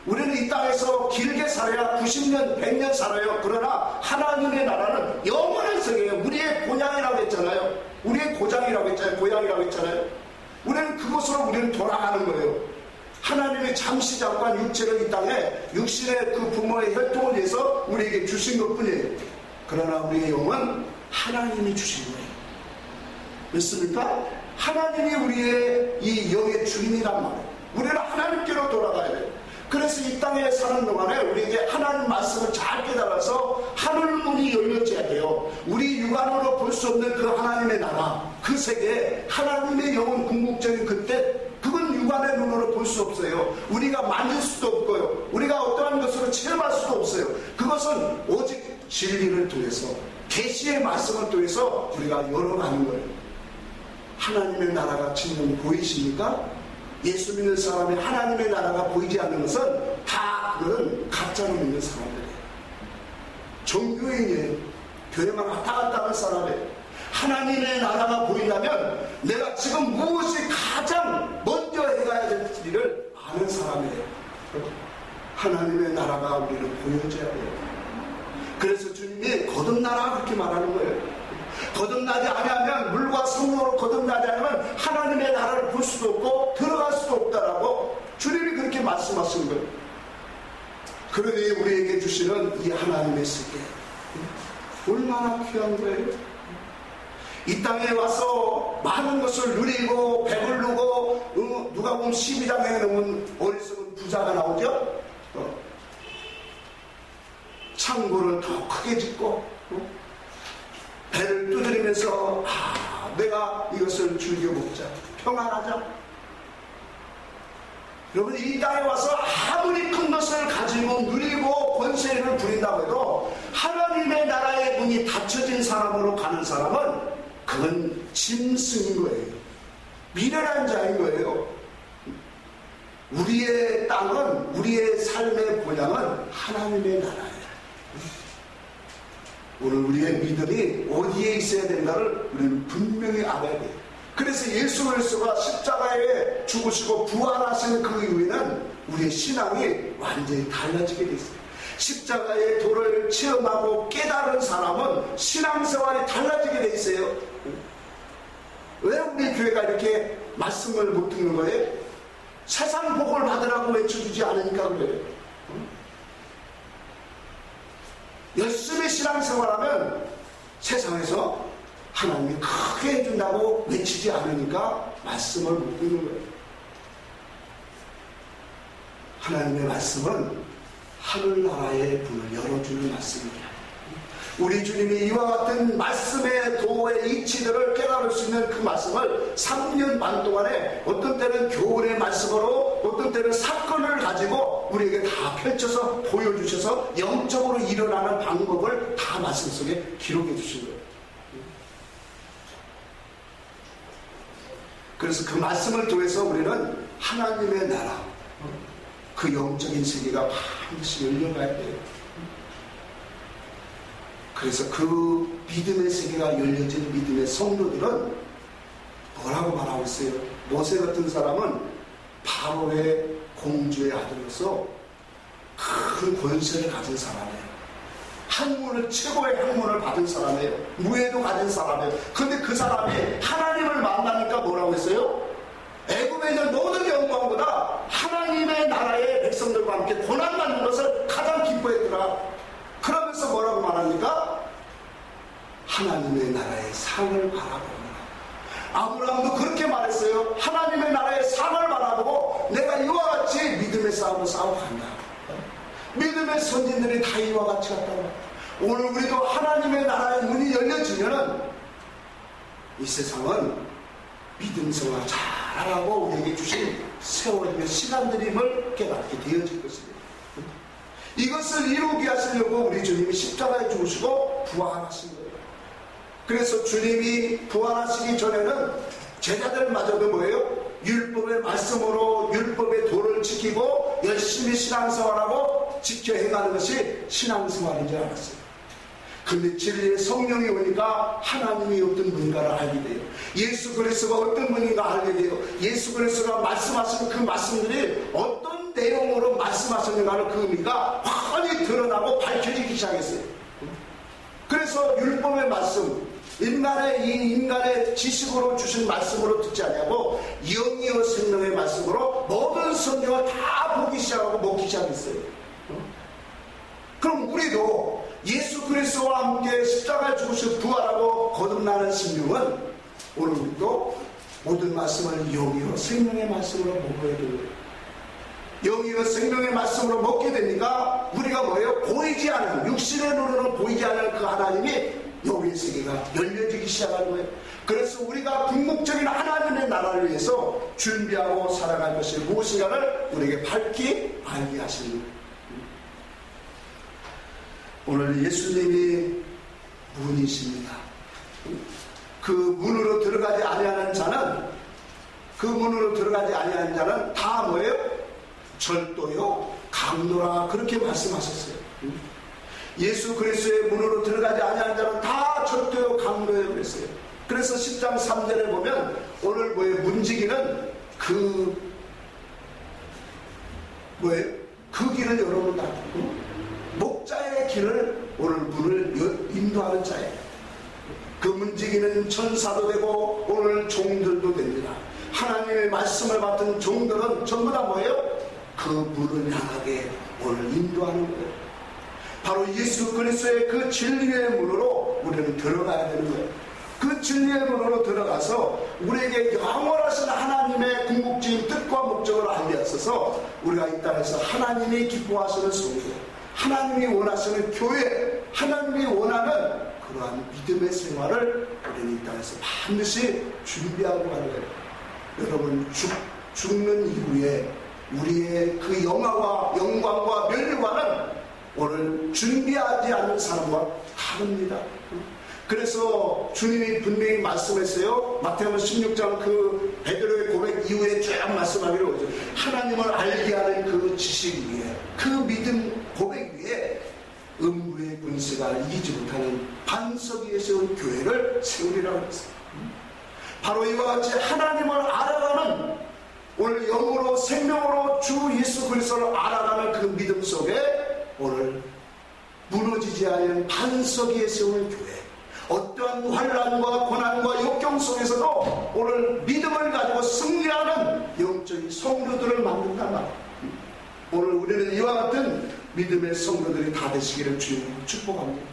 우리는 이 땅에서 길게 살아야 90년, 100년 살아요. 그러나 하나님의 나라는 영원한 세계예요. 우리의 본향이라고 했잖아요. 우리의 고장이라고 했잖아요. 고향이라고 했잖아요. 우리는 그곳으로 우리는 돌아가는 거예요. 하나님이 잠시 잠깐 육체를 이 땅에 육신의 그 부모의 혈통을 위해서 우리에게 주신 것뿐이에요. 그러나 우리의 영은 하나님이 주신 거예요. 믿습니까? 하나님이 우리의 이 영의 주인이란 말이에요. 우리는 하나님께로 돌아가야 돼요. 그래서 이 땅에 사는 동안에 우리에게 하나님 말씀을 잘 깨달아서 하늘문이 열려져야 돼요. 우리 육안으로 볼 수 없는 그 하나님의 나라, 그 세계, 하나님의 영혼 궁극적인 그때, 그건 육안의 눈으로 볼 수 없어요. 우리가 만질 수도 없고요. 우리가 어떠한 것으로 체험할 수도 없어요. 그것은 오직 진리를 통해서, 계시의 말씀을 통해서 우리가 열어가는 거예요. 하나님의 나라가 지금 보이십니까? 예수 믿는 사람이 하나님의 나라가 보이지 않는 것은 다 그런 가짜로 믿는 사람들이에요. 종교인이에요. 교회만 왔다 갔다 하는 사람이에요. 하나님의 나라가 보인다면 내가 지금 무엇이 가장 먼저 해가야 될 일을 아는 사람이에요. 하나님의 나라가 우리를 보여줘야 돼요. 그래서 주님이 거듭나라 그렇게 말하는 거예요. 거듭나지 아니하면, 물과 성령으로 거듭나지 않으면 하나님의 나라를 볼 수도 없고 들어갈 수도 없다라고 주님이 그렇게 말씀하신 거예요. 그러니 우리에게 주시는 이 하나님의 세계 얼마나 귀한 거예요. 이 땅에 와서 많은 것을 누리고 배부르고, 누가 보면 12장에 나오면 어리석은 부자가 나오죠. 창고를 더 크게 짓고 배를 두드리면서 내가 이것을 즐겨 먹자, 평안하자. 여러분, 이 땅에 와서 아무리 큰 것을 가지고 누리고 권세를 부린다고 해도 하나님의 나라의 문이 닫혀진 사람으로 가는 사람은 그건 짐승인 거예요. 미련한 자인 거예요. 우리의 땅은, 우리의 삶의 본향은 하나님의 나라예요. 오늘 우리의 믿음이 어디에 있어야 된가를 우리는 분명히 알아야 돼요. 그래서 예수 그리스도가 십자가에 죽으시고 부활하시는 그 이후에는 우리의 신앙이 완전히 달라지게 돼 있어요. 십자가의 도를 체험하고 깨달은 사람은 신앙생활이 달라지게 돼 있어요. 왜 우리 교회가 이렇게 말씀을 못 듣는 거예요? 세상 복을 받으라고 외쳐주지 않으니까 그래요. 열심히 신앙생활하면 세상에서 하나님이 크게 해준다고 외치지 않으니까 말씀을 못 듣는 거예요. 하나님의 말씀은 하늘나라의 문을 열어주는 말씀입니다. 우리 주님이 이와 같은 말씀의 도의 이치들을 깨달을 수 있는 그 말씀을 3년 반 동안에 어떤 때는 교훈의 말씀으로, 어떤 때는 사건을 가지고 우리에게 다 펼쳐서 보여주셔서 영적으로 일어나는 방법을 다 말씀 속에 기록해 주신 거예요. 그래서 그 말씀을 통해서 우리는 하나님의 나라, 그 그 영적인 세계가 반드시 열려가야 돼요. 그래서 그 믿음의 세계가 열려진 믿음의 성도들은 뭐라고 말하고 있어요? 모세 같은 사람은 바로의 공주의 아들로서 큰 권세를 가진 사람이에요. 학문을, 최고의 학문을 받은 사람이에요. 무예도 가진 사람이에요. 근데 그 사람이 하나님을 만나니까 뭐라고 했어요? 애굽에 있는 모든 영광보다 하나님의 나라의 백성들과 함께 고난받는 것을 가장 기뻐했더라. 그러면서 뭐라고 말합니까? 하나님의 나라의 상을 바라보라. 아브라함도 그렇게 말했어요. 하나님의 나라의 상을 바라보고 내가 이와 같이 믿음의 싸움을 싸우고 간다. 믿음의 선진들이 다 이와 같이 갔다고. 오늘 우리도 하나님의 나라의 문이 열려지면은 이 세상은 믿음 생활 잘하고 우리에게 주신 세월이며 시간들임을 깨닫게 되어질 것입니다. 이것을 이루게 하시려고 우리 주님이 십자가에 죽으시고 부활하신 거예요. 그래서 주님이 부활하시기 전에는 제자들마저도 뭐예요? 율법의 말씀으로 율법의 도를 지키고 열심히 신앙생활하고 지켜 행하는 것이 신앙생활인 줄 알았어요. 근데 진리의 성령이 오니까 하나님이 어떤 분인가를 알게 돼요. 예수 그리스도가 어떤 분인가 알게 돼요. 예수 그리스도가 말씀하시는 그 말씀들이 어떤 내용으로 말씀하셨는가를 그 의미가 훤히 드러나고 밝혀지기 시작했어요. 그래서 율법의 말씀, 인간의 지식으로 주신 말씀으로 듣지 않냐고 영이요 생명의 말씀으로 모든 성경을 다 보기 시작하고 먹기 시작했어요. 그럼 우리도 예수 그리스도와 함께 십자가에 죽으시고 부활하고 거듭나는 심령은 오늘 우리도 모든 말씀을 영이요 생명의 말씀으로 먹어야 돼요. 영이요 생명의 말씀으로 먹게 되니까 우리가 뭐예요? 보이지 않은, 육신의 눈으로 보이지 않는 그 하나님이 영의 세계가 열려지기 시작하는 거예요. 그래서 우리가 궁극적인 하나님의 나라를 위해서 준비하고 살아갈 것이 무엇인가를 우리에게 밝히 알게 하시는 거예요. 오늘 예수님이 문이십니다. 그 문으로 들어가지 아니하는 자는, 그 문으로 들어가지 아니하는 자는 다 뭐예요? 절도요, 강도라, 그렇게 말씀하셨어요. 예수 그리스도의 문으로 들어가지 아니하는 자는 다 절도요, 강도요 그랬어요. 그래서 10장 3절에 보면 오늘 뭐예요? 문지기는 그 길을 열어놓는다. 목자의 길을, 오늘 문을 인도하는 자예요. 그 문지기는 천사도 되고 오늘 종들도 됩니다. 하나님의 말씀을 받은 종들은 전부 다 뭐예요? 그 문을 향하게 오늘 인도하는 거예요. 바로 예수 그리스도의 그 진리의 문으로 우리는 들어가야 되는 거예요. 그 진리의 문으로 들어가서 우리에게 영원하신 하나님의 궁극적인 뜻과 목적을 알려서 우리가 이 땅에서 하나님이 기뻐하시는 성도, 하나님이 원하시는 교회, 하나님이 원하는 그러한 믿음의 생활을 우리는 이 땅에서 반드시 준비하고 가는 거예요. 여러분, 죽는 이후에 우리의 그 영화와 영광과 면류관은 오늘 준비하지 않는 사람과 다릅니다. 그래서 주님이 분명히 말씀했어요. 마태복음 16장 그 베드로의 고백 이후에 쭉 말씀하기로 하죠. 하나님을 알게 하는 그 지식 위에, 그 믿음 고백 위에 음부의 군세가 이기지 못하는 반석 위에 세운 교회를 세우리라고 했어요. 바로 이와 같이 하나님을 알아가는, 오늘 영으로 생명으로 주 예수 그리스도를 알아가는 그 믿음 속에 오늘 무너지지 않는 반석 위에 세우는 교회, 어떠한 환난과 고난과 역경 속에서도 오늘 믿음을 가지고 승리하는 영적인 성도들을 만든단 말이에요. 오늘 우리는 이와 같은 믿음의 성도들이 다 되시기를 주님 축복합니다.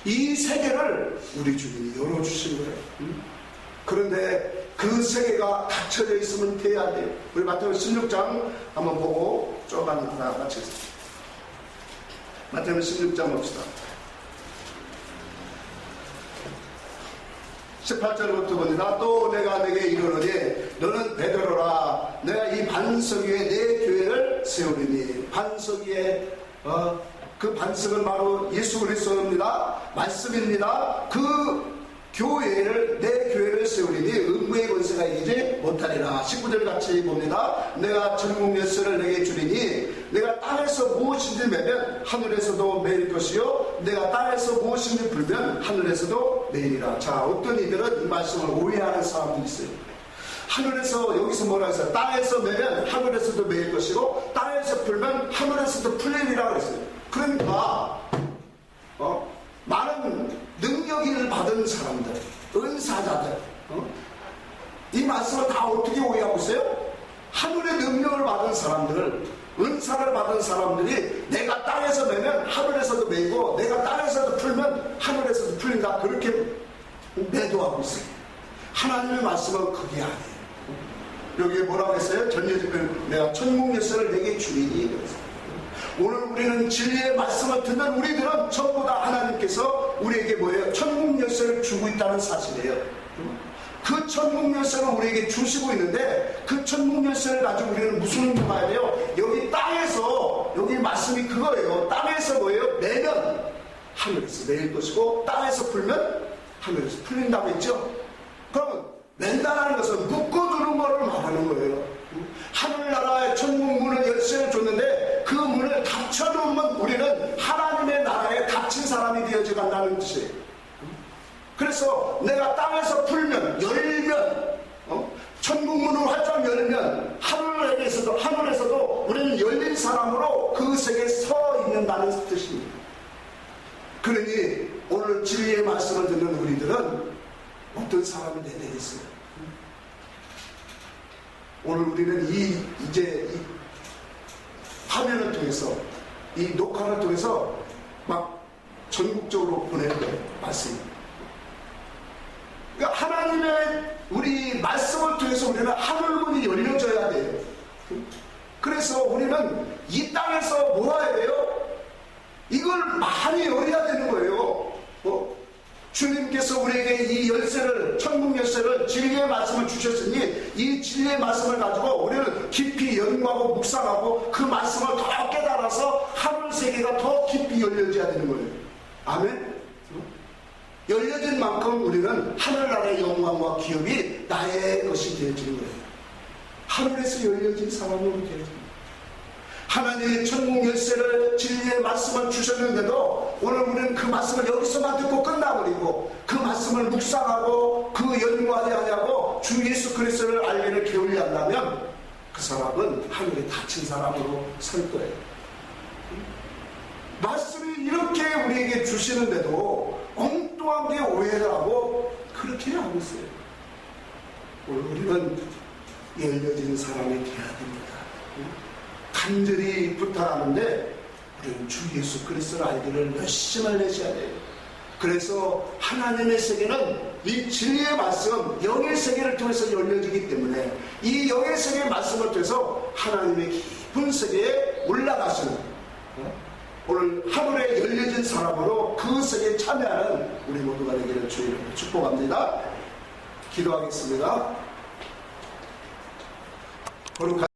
이 세계를 우리 주님이 열어주신 거예요. 그런데 그 세계가 닫혀져 있으면 돼야 돼요. 우리 마태복음 16장 한번 보고 조금만 하나 마치겠습니다. 마태복음 16장 봅시다. 18절부터 봅니다. 또 내가 내게 이르노니 너는 베드로라. 내가 이 반석 위에 내 교회를 세우리니. 반석 위에 그 반석은 바로 예수 그리스도입니다. 말씀입니다. 그 내 교회를 세우리니 음부의 권세가 이기지 못하리라. 19절 같이 봅니다. 내가 천국 열쇠를 내게 주리니 내가 땅에서 무엇인지 매면 하늘에서도 매일 것이요 내가 땅에서 무엇인지 불면 하늘에서도 매이리라. 자, 어떤 이들은 이 말씀을 오해하는 사람들이 있어요. 하늘에서, 여기서 뭐라 했어요? 땅에서 매면 하늘에서도 매일 것이고 땅에서 풀면 하늘에서도 풀리리라 그랬어요. 그러니까 많은 능력을 받은 사람들, 은사자들, 이 말씀을 다 어떻게 오해하고 있어요? 하늘의 능력을 받은 사람들, 은사를 받은 사람들이 내가 땅에서 매면 하늘에서도 매이고 내가 땅에서도 풀면 하늘에서도 풀린다, 그렇게 매도하고 있어요. 하나님의 말씀은 그게 아니에요. 여기에 뭐라고 했어요? 전예지면 내가 천국 열쇠를 내게 주리니. 오늘 우리는 진리의 말씀을 듣는 우리들은 전부 다 하나님께서 우리에게 뭐예요? 천국 열쇠를 주고 있다는 사실이에요. 그 천국 열쇠를 우리에게 주시고 있는데 그 천국 열쇠를 가지고 우리는 무슨 일을 봐야 돼요? 여기 땅에서, 여기 말씀이 그거예요. 땅에서 뭐예요? 매면 하늘에서 매일 것이고 땅에서 풀면 하늘에서 풀린다고 했죠? 그러면 맨다라는 것은 묶어두는 것을 말하는 거예요. 하늘나라의 천국 문을 열쇠를 줬는데 그 문을 닫혀놓으면 우리는 하나님의 나라에 갇힌 사람이 되어져 간다는 뜻이에요. 그래서 내가 땅에서 풀면, 열면, 천국 문을 활짝 열면 하늘에서도 우리는 열린 사람으로 그 세계에 서 있는다는 뜻입니다. 그러니 오늘 진리의 말씀을 듣는 우리들은 어떤 사람이 되겠어요? 오늘 우리는 이제 이 화면을 통해서, 이 녹화를 통해서 막 전국적으로 보내는 거예요, 말씀이. 그러니까 하나님의 우리 말씀을 통해서 우리는 하늘문이 열려져야 돼요. 그래서 우리는 이 땅에서 뭐 해야 돼요? 이걸 많이 열어야 되는 거예요. 주님께서 우리에게 이 열쇠를, 천국 열쇠를, 진리의 말씀을 주셨으니 이 진리의 말씀을 가지고 우리는 깊이 연구하고 묵상하고 그 말씀을 더 깨달아서 하늘 세계가 더 깊이 열려져야 되는 거예요. 아멘? 열려진 만큼 우리는 하늘나라의 영광과 기업이 나의 것이 되어지는 거예요. 하늘에서 열려진 사람으로 되어집니다. 하나님의 천국 열쇠를, 진리의 말씀을 주셨는데도 오늘 우리는 그 말씀을 여기서만 듣고 끝나버리고 그 말씀을 묵상하고 그 연구하지 아니하고 주 예수 그리스도를 알기를 게을리 한다면 그 사람은 하늘에 닫힌 사람으로 설 거예요. 말씀이 이렇게 우리에게 주시는데도 엉뚱하게 오해를 하고 그렇게 하고 있어요. 오늘 우리는 열려진 사람이 되어야 됩니다. 간절히 부탁하는데 우리는 주 예수 그리스도를 알기를 열심을 내셔야 돼요. 그래서 하나님의 세계는 이 진리의 말씀, 영의 세계를 통해서 열려지기 때문에 이 영의 세계의 말씀을 통해서 하나님의 깊은 세계에 올라가시는, 오늘 하늘에 열려진 사람으로 그 세계에 참여하는 우리 모두가 되기를 주님으로 축복합니다. 기도하겠습니다. 거룩한